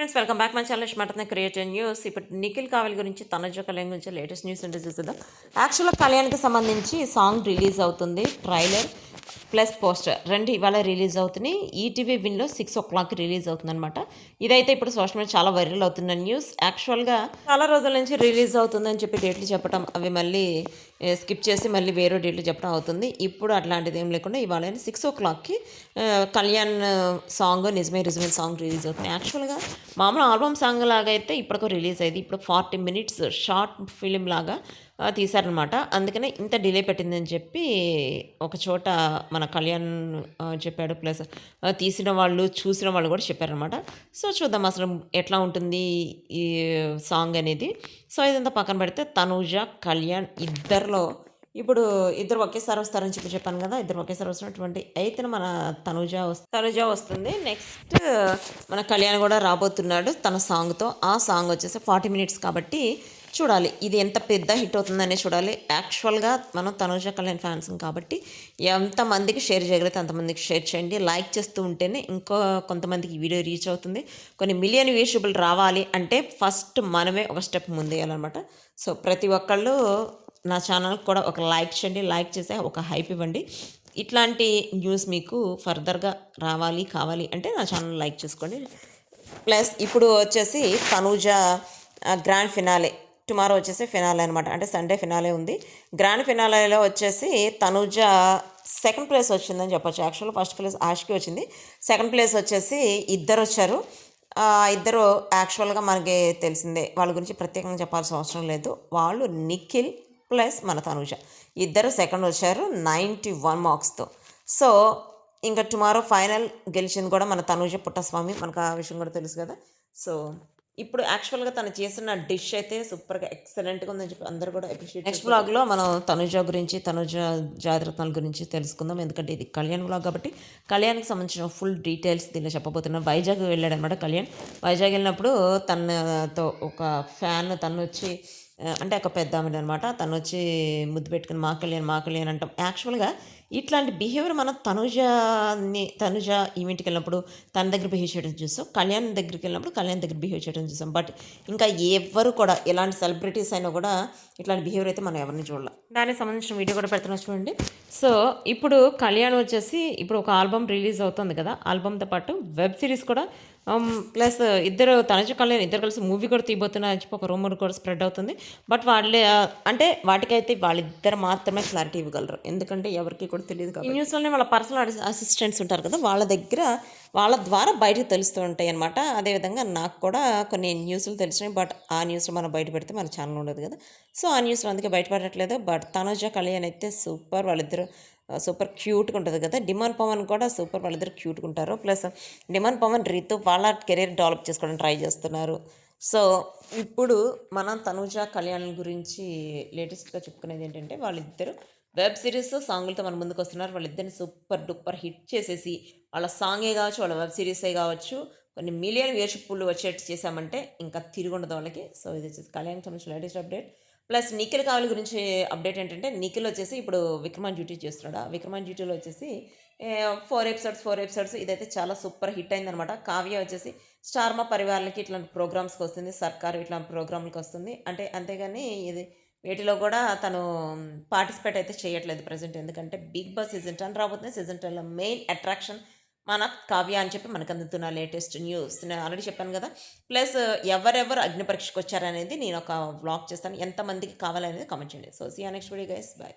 Friends welcome back my channel smart creative news. ఇప్పుడు నిఖిల్ కావలి గురించి తనుజ కళ్యాణ్ గురించి లేటెస్ట్ న్యూస్ అంటే చూద్దాం. యాక్చువల్గా కళ్యాణ్కి సంబంధించి సాంగ్ రిలీజ్ అవుతుంది. ట్రైలర్ ప్లస్ పోస్టర్ రెండు ఇవాళ రిలీజ్ అవుతున్నాయి. ఈటీవీ విన్లో 6 o'clock రిలీజ్ అవుతుంది అనమాట. ఇదైతే ఇప్పుడు సోషల్ మీడియా చాలా వైరల్ అవుతున్న న్యూస్. యాక్చువల్గా చాలా రోజుల నుంచి రిలీజ్ అవుతుందని చెప్పి డేట్లు చెప్పడం, అవి మళ్ళీ స్కిప్ చేసి మళ్ళీ వేరే డేట్లు చెప్పడం అవుతుంది. ఇప్పుడు అట్లాంటిది ఏం లేకుండా ఇవాళ 6 o'clockకి కళ్యాణ్ సాంగ్ నిజమే రిజమే సాంగ్ రిలీజ్ అవుతుంది. యాక్చువల్గా మామూలు ఆల్బమ్ సాంగ్ లాగా అయితే ఇప్పటికో రిలీజ్ అయ్యింది. ఇప్పుడు 40 minutes షార్ట్ ఫిలిం లాగా తీశారనమాట. అందుకనే ఇంత డిలే పెట్టిందని చెప్పి ఒక చోట మన కళ్యాణ్ చెప్పాడు. ప్లస్ తీసిన వాళ్ళు, చూసిన వాళ్ళు కూడా చెప్పారనమాట. సో చూద్దాం అసలు ఎట్లా ఉంటుంది ఈ సాంగ్ అనేది. సో ఇదంతా పక్కన పెడితే తనూజ, కళ్యాణ్ ఇద్దరిలో ఇప్పుడు ఇద్దరు ఒకేసారి వస్తారని చెప్పి చెప్పాను కదా. ఇద్దరు ఒకేసారి వస్తున్నటువంటి అయితే మన తనుజ వస్తుంది. నెక్స్ట్ మన కళ్యాణ్ కూడా రాబోతున్నాడు తన సాంగ్తో. ఆ సాంగ్ వచ్చేసి 40 minutes కాబట్టి చూడాలి ఇది ఎంత పెద్ద హిట్ అవుతుందనే చూడాలి. యాక్చువల్గా మనం తనుజ కళ్యాణ్ ఫ్యాన్స్ కాబట్టి ఎంతమందికి షేర్ చేయగలిగితే అంతమందికి షేర్ చేయండి. లైక్ చేస్తూ ఉంటేనే ఇంకో కొంతమందికి వీడియో రీచ్ అవుతుంది. కొన్ని మిలియన్ వ్యూషబుల్ రావాలి అంటే ఫస్ట్ మనమే ఒక స్టెప్ ముందేయాలన్నమాట. సో ప్రతి ఒక్కళ్ళు నా ఛానల్కి కూడా ఒక లైక్ చేయండి. లైక్ చేసే ఒక హైప్ ఇవ్వండి. ఇట్లాంటి న్యూస్ మీకు ఫర్దర్గా కావాలి అంటే నా ఛానల్ లైక్ చేసుకోండి. ప్లస్ ఇప్పుడు వచ్చేసి తనూజ గ్రాండ్ ఫినాలే టుమారో వచ్చేసి ఫినాలే అనమాట. అంటే సండే ఫినాలే ఉంది. గ్రాండ్ ఫినాలేలో వచ్చేసి తనూజ సెకండ్ ప్లేస్ వచ్చిందని చెప్పొచ్చు. యాక్చువల్గా ఫస్ట్ ప్లేస్ ఆష్కి వచ్చింది. సెకండ్ ప్లేస్ వచ్చేసి ఇద్దరు వచ్చారు. ఇద్దరు యాక్చువల్గా మనకి తెలిసిందే, వాళ్ళ గురించి ప్రత్యేకంగా చెప్పాల్సిన అవసరం లేదు. వాళ్ళు నిఖిల్ ప్లస్ మన తనూజ ఇద్దరు సెకండ్ వచ్చారు 91 marksతో. సో ఇంకా టుమారో ఫైనల్ గెలిచింది కూడా మన తనూజ పుట్టస్వామి, మనకు ఆ విషయం కూడా తెలుసు కదా. సో ఇప్పుడు యాక్చువల్గా తను చేసిన డిష్ అయితే సూపర్గా ఎక్సలెంట్గా ఉందని చెప్పి అందరూ కూడా అప్రిషియేట్. నెక్స్ట్ వ్లాగ్లో మనం తనూజ గురించి, తనూజ జాతిరత్నాల గురించి తెలుసుకుందాం. ఎందుకంటే ఇది కళ్యాణ్ వ్లాగ్ కాబట్టి కళ్యాణ్కి సంబంధించిన ఫుల్ డీటెయిల్స్ దీనిలో చెప్పబోతున్నాం. వైజాగ్ వెళ్ళాడనమాట కళ్యాణ్. వైజాగ్ వెళ్ళినప్పుడు తనతో ఒక ఫ్యాన్ తను వచ్చి అంటే ఒక పెద్ద ఆమె అనమాట. తను వచ్చి ముద్దు పెట్టుకుని మా కళ్యాణ్ అంటాం. యాక్చువల్గా ఇట్లాంటి బిహేవియర్ మనం తనుజ ఈవెంట్కి వెళ్ళినప్పుడు తన దగ్గర బిహేవ్ చేయడం చూసాం. కళ్యాణ్ దగ్గరికి వెళ్ళినప్పుడు కళ్యాణ్ దగ్గర బిహేవ్ చేయడం చూసాం. బట్ ఇంకా ఎవరు కూడా ఎలాంటి సెలబ్రిటీస్ అయినా కూడా ఇట్లాంటి బిహేవియర్ అయితే మనం ఎవరిని చూడాలి. దానికి సంబంధించిన వీడియో కూడా పెడుతున్నా చూడండి. సో ఇప్పుడు కళ్యాణ్ వచ్చేసి ఇప్పుడు ఒక ఆల్బమ్ రిలీజ్ అవుతుంది కదా. ఆల్బమ్తో పాటు వెబ్ సిరీస్ కూడా ప్లస్ ఇద్దరు తనుజ కళ్యాణ్ ఇద్దరు కలిసి మూవీ కూడా తీయబోతున్నారని చెప్పి ఒక రూమర్ కూడా స్ప్రెడ్ అవుతుంది. బట్ వాళ్ళే అంటే వాటికైతే వాళ్ళిద్దరు మాత్రమే క్లారిటీ ఇవ్వగలరు. ఎందుకంటే ఎవరికి కూడా తెలియదు కాబట్టి. ఈ న్యూస్లోనే వాళ్ళ పర్సనల్ అసిస్టెంట్స్ ఉంటారు కదా, వాళ్ళ ద్వారా బయటకు తెలుస్తూ ఉంటాయి అనమాట. అదేవిధంగా నాకు కూడా కొన్ని న్యూస్లు తెలిసినాయి. బట్ ఆ న్యూస్లో మనం బయట పెడితే మన ఛానల్ ఉండదు కదా. సో ఆ న్యూస్లో అందుకే బయటపడట్లేదు. బట్ తనుజ కళ్యాణ్ అయితే సూపర్, వాళ్ళిద్దరు సూపర్ క్యూట్గా ఉంటుంది కదా. డిమాండ్ పవన్ కూడా సూపర్, వాళ్ళిద్దరు క్యూట్గా ఉంటారు. ప్లస్ డిమాండ్ పవన్ రీతు వాళ్ళ కెరీర్ డెవలప్ చేసుకోవడానికి ట్రై చేస్తున్నారు. సో ఇప్పుడు మనం తనూజ కళ్యాణ్ గురించి లేటెస్ట్గా చెప్పుకునేది ఏంటంటే వాళ్ళిద్దరు వెబ్ సిరీస్ సాంగులతో మన ముందుకు వస్తున్నారు. వాళ్ళిద్దరిని సూపర్ డూపర్ హిట్ చేసేసి వాళ్ళ సాంగే కావచ్చు, వాళ్ళ వెబ్ సిరీసే కావచ్చు, కొన్ని మిలియన్ వ్యూషిప్పులు వచ్చేట్టు చేశామంటే ఇంకా తిరుగుండదు వాళ్ళకి. సో ఇది వచ్చేసి కళ్యాణ్ సంబంధించిన లేటెస్ట్ అప్డేట్. ప్లస్ నిఖిల్ కావాలి గురించి అప్డేట్ ఏంటంటే నిఖిల్ వచ్చేసి ఇప్పుడు విక్రమాన్ డ్యూటీ చేస్తున్నాడు. ఆ విక్రమాన్ డ్యూటీలో వచ్చేసి 4 episodes ఇదైతే చాలా సూపర్ హిట్ అయిందనమాట. కావ్య వచ్చేసి స్టార్ మా పరివారాలకి ఇట్లాంటి ప్రోగ్రామ్స్కి వస్తుంది, సర్కార్ ఇట్లాంటి ప్రోగ్రాంలకు వస్తుంది. అంటే అంతేగాని ఇది వీటిలో కూడా తను పార్టిసిపేట్ అయితే చేయట్లేదు ప్రజెంట్. ఎందుకంటే బిగ్ బాస్ సీజన్ 10 రాబోతుంది. సీజన్ 10లో మెయిన్ అట్రాక్షన్ మన కావ్య అని చెప్పి మనకు అందుతున్న లేటెస్ట్ న్యూస్ నేను ఆల్రెడీ చెప్పాను కదా. ప్లస్ ఎవరెవరు అగ్ని పరీక్షకు వచ్చారనేది నేను ఒక వ్లాగ్ చేస్తాను. ఎంతమందికి కావాలనేది కామెంట్ చేయండి. So see you next video guys, bye.